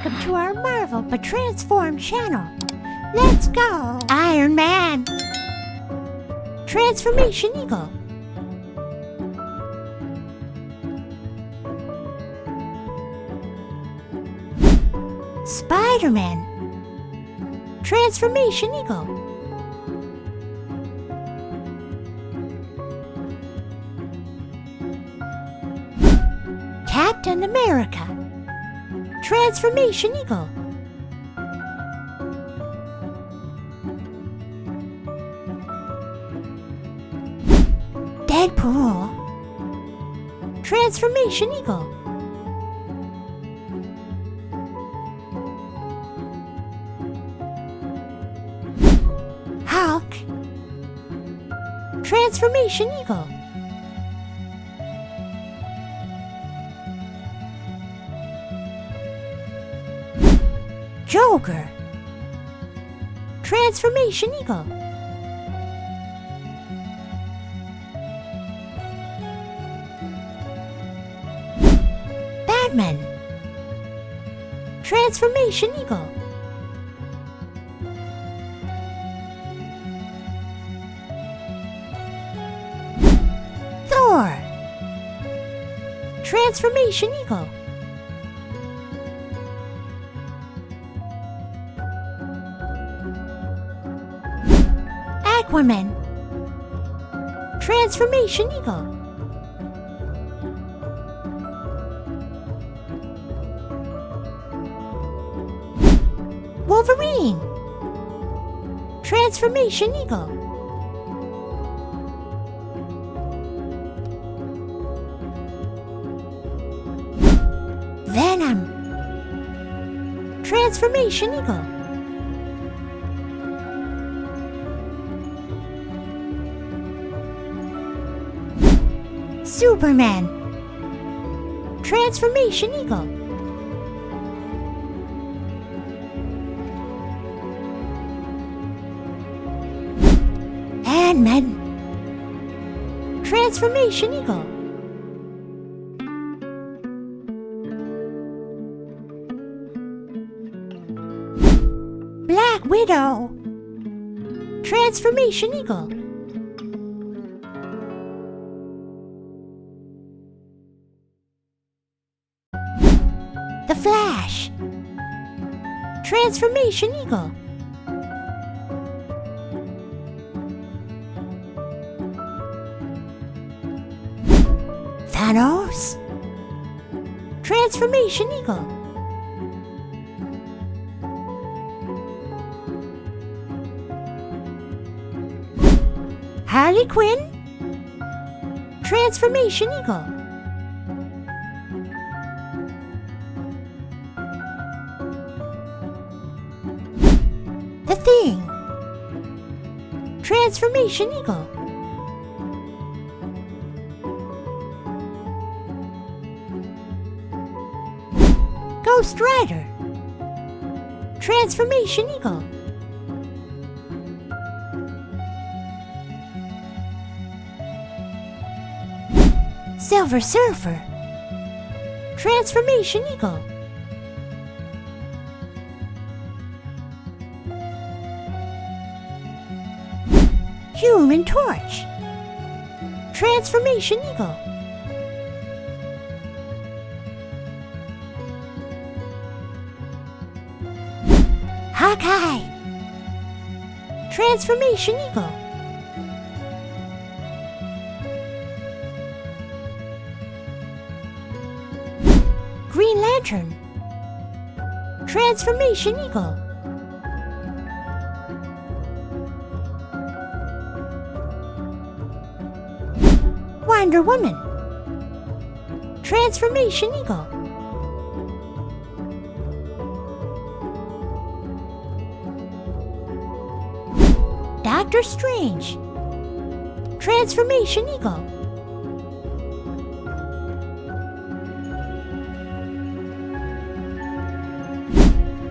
Welcome to our Marvel but Transform channel. Let's go! Iron Man! Transformation Eagle. Spider-Man. Transformation Eagle. Captain America. Transformation Eagle. Deadpool. Transformation Eagle. Hulk. Transformation Eagle. Joker. Transformation Eagle. Batman. Transformation Eagle. Thor. Transformation Eagle. Aquaman. Transformation Eagle. Wolverine. Transformation Eagle. Venom. Transformation Eagle. Superman. Transformation Eagle. Ant-Man. Transformation Eagle. Black Widow. Transformation Eagle. The Flash. Transformation Eagle. Thanos. Transformation Eagle. Harley Quinn. Transformation Eagle. The Thing. Transformation Eagle. Ghost Rider. Transformation Eagle. Silver Surfer. Transformation Eagle. Human Torch. Transformation Eagle. Hawkeye. Transformation Eagle. Green Lantern. Transformation Eagle. Wonder Woman. Transformation Eagle. Doctor Strange. Transformation Eagle.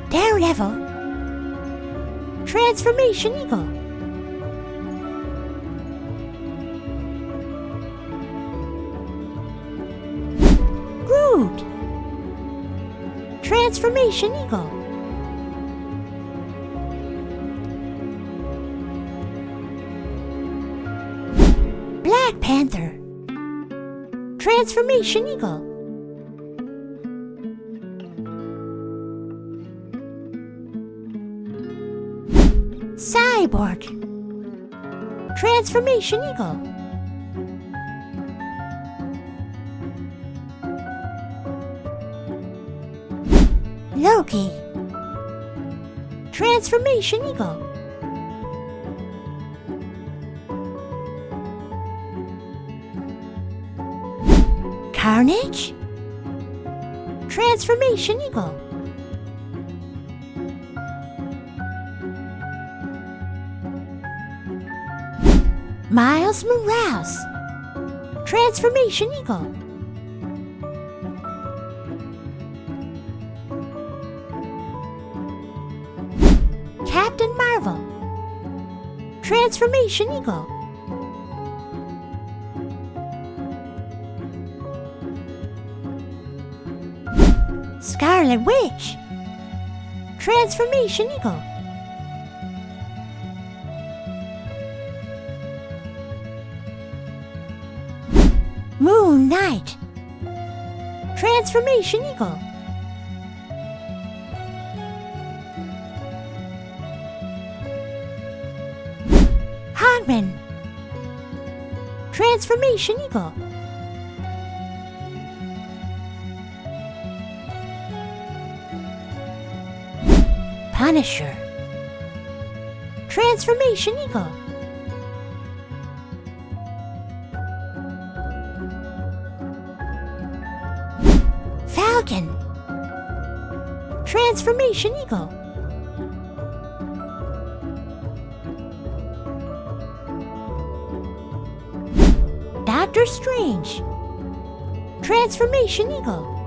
Daredevil. Transformation Eagle. Groot. Transformation Eagle. Black Panther. Transformation Eagle. Cyborg. Transformation Eagle. Loki. Transformation Eagle. Carnage. Transformation Eagle. Miles Morales. Transformation Eagle. Captain Marvel. Transformation Eagle. Scarlet Witch. Transformation Eagle. Moon Knight. Transformation Eagle. Hogman. Transformation Eagle. Punisher. Transformation Eagle. Falcon. Transformation Eagle. Doctor Strange. Transformation Eagle.